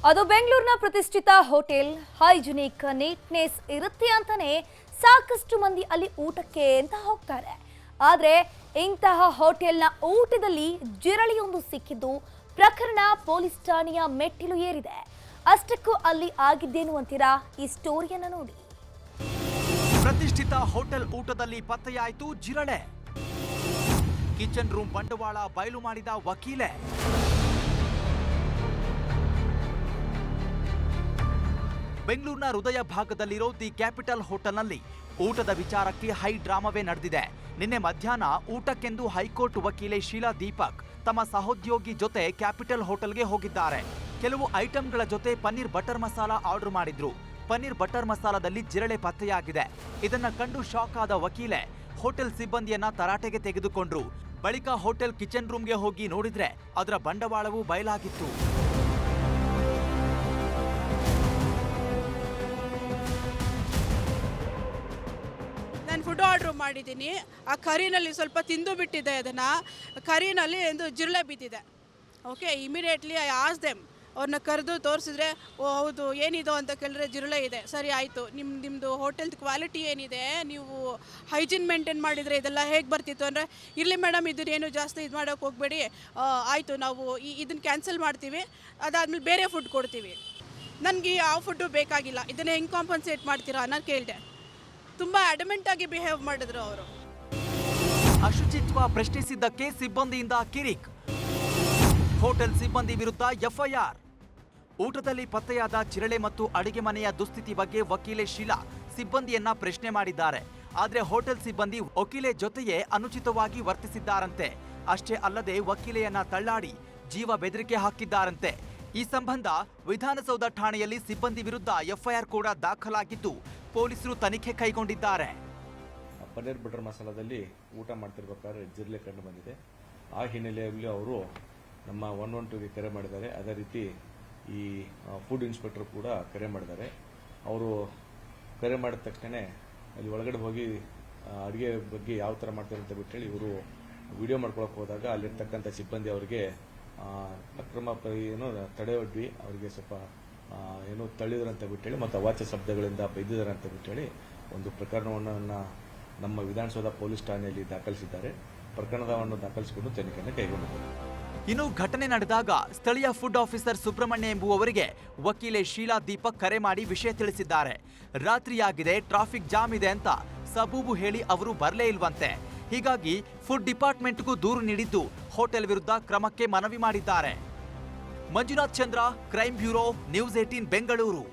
ಅದು ಬೆಂಗಳೂರಿನ ಪ್ರತಿಷ್ಠಿತ ಹೋಟೆಲ್. ಹೈಜಿನಿಕ್ ನೀಟ್ನೆಸ್ ಇರುತ್ತೆ ಅಂತಾನೆ ಸಾಕಷ್ಟು ಮಂದಿ ಅಲ್ಲಿ ಊಟಕ್ಕೆ ಅಂತ ಹೋಗ್ತಾರೆ. ಆದರೆ ಇಂತಹ ಹೋಟೆಲ್ನ ಊಟದಲ್ಲಿ ಜಿರಳೆಯೊಂದು ಸಿಕ್ಕಿದ್ದು ಪ್ರಕರಣ ಪೊಲೀಸ್ ಠಾಣೆಯ ಮೆಟ್ಟಿಲು ಏರಿದೆ. ಅಷ್ಟಕ್ಕೂ ಅಲ್ಲಿ ಆಗಿದ್ದೇನು ಅಂತೀರಾ? ಈ ಸ್ಟೋರಿಯನ್ನ ನೋಡಿ. ಪ್ರತಿಷ್ಠಿತ ಹೋಟೆಲ್ ಊಟದಲ್ಲಿ ಪತ್ತೆಯಾಯಿತು ಜಿರಳೆ. ಕಿಚನ್ ರೂಮ್ ಬಂಡವಾಳ ಬಯಲು ಮಾಡಿದ ವಕೀಲೆ. ಬೆಂಗಳೂರಿನ ಹೃದಯ ಭಾಗದಲ್ಲಿರೋ ದಿ ಕ್ಯಾಪಿಟಲ್ ಹೋಟೆಲ್ನಲ್ಲಿ ಊಟದ ವಿಚಾರಕ್ಕೆ ಹೈ ಡ್ರಾಮಾವೇ ನಡೆದಿದೆ. ನಿನ್ನೆ ಮಧ್ಯಾಹ್ನ ಊಟಕ್ಕೆಂದು ಹೈಕೋರ್ಟ್ ವಕೀಲೆ ಶೀಲಾ ದೀಪಕ್ ತಮ್ಮ ಸಹೋದ್ಯೋಗಿ ಜೊತೆ ಕ್ಯಾಪಿಟಲ್ ಹೋಟೆಲ್ಗೆ ಹೋಗಿದ್ದಾರೆ. ಕೆಲವು ಐಟಂಗಳ ಜೊತೆ ಪನ್ನೀರ್ ಬಟರ್ ಮಸಾಲಾ ಆರ್ಡರ್ ಮಾಡಿದ್ರು. ಪನ್ನೀರ್ ಬಟರ್ ಮಸಾಲಾದಲ್ಲಿ ಜಿರಳೆ ಪತ್ತೆಯಾಗಿದೆ. ಇದನ್ನ ಕಂಡು ಶಾಕ್ ಆದ ವಕೀಲೆ ಹೋಟೆಲ್ ಸಿಬ್ಬಂದಿಯನ್ನ ತರಾಟೆಗೆ ತೆಗೆದುಕೊಂಡ್ರು. ಬಳಿಕ ಹೋಟೆಲ್ ಕಿಚನ್ ರೂಮ್ಗೆ ಹೋಗಿ ನೋಡಿದ್ರೆ ಅದರ ಬಂಡವಾಳವು ಬಯಲಾಗಿತ್ತು. ನಾನು ಫುಡ್ ಆರ್ಡ್ರ್ ಮಾಡಿದ್ದೀನಿ. ಆ ಕರಿನಲ್ಲಿ ಸ್ವಲ್ಪ ತಿಂದು ಬಿಟ್ಟಿದೆ. ಅದನ್ನು ಕರಿನಲ್ಲಿ ಒಂದು ಜಿರಳೆ ಬಿದ್ದಿದೆ. Okay, immediately I as them. ಅವ್ರನ್ನ ಕರೆದು ತೋರಿಸಿದ್ರೆ, ಓ ಹೌದು ಏನಿದು ಅಂತ ಕೇಳಿದ್ರೆ ಜಿರಳೆ ಇದೆ. ಸರಿ ಆಯಿತು, ನಿಮ್ಮದು ಹೋಟೆಲ್ದು ಕ್ವಾಲಿಟಿ ಏನಿದೆ, ನೀವು ಹೈಜಿನ್ ಮೇಂಟೈನ್ ಮಾಡಿದರೆ ಇದೆಲ್ಲ ಹೇಗೆ ಬರ್ತಿತ್ತು ಅಂದರೆ, ಇರಲಿ ಮೇಡಮ್ ಇದನ್ನೇನು ಜಾಸ್ತಿ ಇದು ಮಾಡೋಕ್ಕೆ ಹೋಗಬೇಡಿ, ಆಯಿತು ನಾವು ಇದನ್ನು ಕ್ಯಾನ್ಸಲ್ ಮಾಡ್ತೀವಿ, ಅದಾದಮೇಲೆ ಬೇರೆ ಫುಡ್ ಕೊಡ್ತೀವಿ. ನನಗೆ ಯಾವ ಫುಡ್ಡು ಬೇಕಾಗಿಲ್ಲ, ಇದನ್ನು ಹೆಂಗೆ ಕಾಂಪನ್ಸೇಟ್ ಮಾಡ್ತೀರಾ ನಾನು ಕೇಳಿದೆ. ತುಂಬ ಅಡಮೆಂಟಾಗಿ ಬಿಹೇವ್ ಮಾಡಿದ್ರು ಅವರು. ಅಶುಚಿತ್ವ ಪ್ರಶ್ನಿಸಿದ್ದಕ್ಕೆ ಸಿಬ್ಬಂದಿಯಿಂದ ಕಿರಿಕ್. ಹೋಟೆಲ್ ಸಿಬ್ಬಂದಿ ವಿರುದ್ಧ ಎಫ್ಐಆರ್. ಊಟದಲ್ಲಿ ಪತ್ತೆಯಾದ ಜಿರಳೆ ಮತ್ತು ಅಡಿಗೆ ಮನೆಯ ದುಸ್ಥಿತಿ ಬಗ್ಗೆ ವಕೀಲೆ ಶೀಲಾ ಸಿಬ್ಬಂದಿಯನ್ನ ಪ್ರಶ್ನೆ ಮಾಡಿದ್ದಾರೆ. ಆದರೆ ಹೋಟೆಲ್ ಸಿಬ್ಬಂದಿ ವಕೀಲೆ ಜೊತೆಯೇ ಅನುಚಿತವಾಗಿ ವರ್ತಿಸಿದ್ದಾರಂತೆ. ಅಷ್ಟೇ ಅಲ್ಲದೆ ವಕೀಲೆಯನ್ನ ತಳ್ಳಾಡಿ ಜೀವ ಬೆದರಿಕೆ ಹಾಕಿದ್ದಾರಂತೆ. ಈ ಸಂಬಂಧ ವಿಧಾನಸೌಧ ಠಾಣೆಯಲ್ಲಿ ಸಿಬ್ಬಂದಿ ವಿರುದ್ಧ ಎಫ್ಐಆರ್ ಕೂಡ ದಾಖಲಾಗಿದ್ದು ಪೊಲೀಸರು ತನಿಖೆ ಕೈಗೊಂಡಿದ್ದಾರೆ. ಪನ್ನೀರ್ ಬಟರ್ ಮಸಾಲಾದಲ್ಲಿ ಊಟ ಮಾಡ್ತಿರ್ಬೇಕಾದ್ರೆ ಜಿರಳೆ ಕಂಡು ಬಂದಿದೆ. ಆ ಹಿನ್ನೆಲೆಯಲ್ಲಿ ಅವರು ನಮ್ಮ 112ಗೆ ಕರೆ ಮಾಡಿದ್ದಾರೆ. ಅದೇ ರೀತಿ ಈ ಫುಡ್ ಇನ್ಸ್ಪೆಕ್ಟರ್ ಕೂಡ ಕರೆ ಮಾಡಿದ್ದಾರೆ. ಅವರು ಕರೆ ಮಾಡಿದ ತಕ್ಷಣ ಅಲ್ಲಿ ಒಳಗಡೆ ಹೋಗಿ ಅಡುಗೆ ಬಗ್ಗೆ ಯಾವ ಥರ ಮಾಡ್ತಾರೆ ಅಂತ ಬಿಟ್ಟೇಳಿ ಇವರು ವಿಡಿಯೋ ಮಾಡ್ಕೊಳಕ್ಕೆ ಹೋದಾಗ ಅಲ್ಲಿರ್ತಕ್ಕಂಥ ಸಿಬ್ಬಂದಿ ಅವರಿಗೆ ಅಕ್ರಮ ಏನು ತಡೆಯೊಡ್ಡಿ ಅವರಿಗೆ ಸ್ವಲ್ಪ ಏನು ತಳ್ಳಿದ್ರಂತ ಬಿಟ್ಟೇಳಿ ಮತ್ತು ಅವಾಚ್ಯ ಶಬ್ದಗಳಿಂದ ಬೈದಿದ್ದಾರೆ ಅಂತ ಬಿಟ್ಟೇಳಿ ಒಂದು ಪ್ರಕರಣವನ್ನು ನಮ್ಮ ವಿಧಾನಸೌಧ ಪೊಲೀಸ್ ಠಾಣೆಯಲ್ಲಿ ದಾಖಲಿಸಿದ್ದಾರೆ. ಪ್ರಕರಣವನ್ನು ದಾಖಲಿಸಿಕೊಂಡು ತನಿಖೆಯನ್ನು ಕೈಗೊಂಡಿದ್ದಾರೆ. ಇನ್ನು ಘಟನೆ ನಡೆದಾಗ ಸ್ಥಳೀಯ ಫುಡ್ ಆಫೀಸರ್ ಸುಬ್ರಹ್ಮಣ್ಯ ಎಂಬುವವರಿಗೆ ವಕೀಲೆ ಶೀಲಾ ದೀಪಕ್ ಕರೆ ಮಾಡಿ ವಿಷಯ ತಿಳಿಸಿದ್ದಾರೆ. ರಾತ್ರಿಯಾಗಿದೆ, ಟ್ರಾಫಿಕ್ ಜಾಮ್ ಇದೆ ಅಂತ ಸಬೂಬು ಹೇಳಿ ಅವರು ಬರಲೇ ಇಲ್ವಂತೆ. ಹೀಗಾಗಿ ಫುಡ್ ಡಿಪಾರ್ಟ್ಮೆಂಟ್ಗೂ ದೂರು ನೀಡಿದ್ದು ಹೋಟೆಲ್ ವಿರುದ್ಧ ಕ್ರಮಕ್ಕೆ ಮನವಿ ಮಾಡಿದ್ದಾರೆ. ಮಂಜುನಾಥ್ ಚಂದ್ರ, ಕ್ರೈಮ್ ಬ್ಯೂರೋ, ನ್ಯೂಸ್ 18 ಬೆಂಗಳೂರು.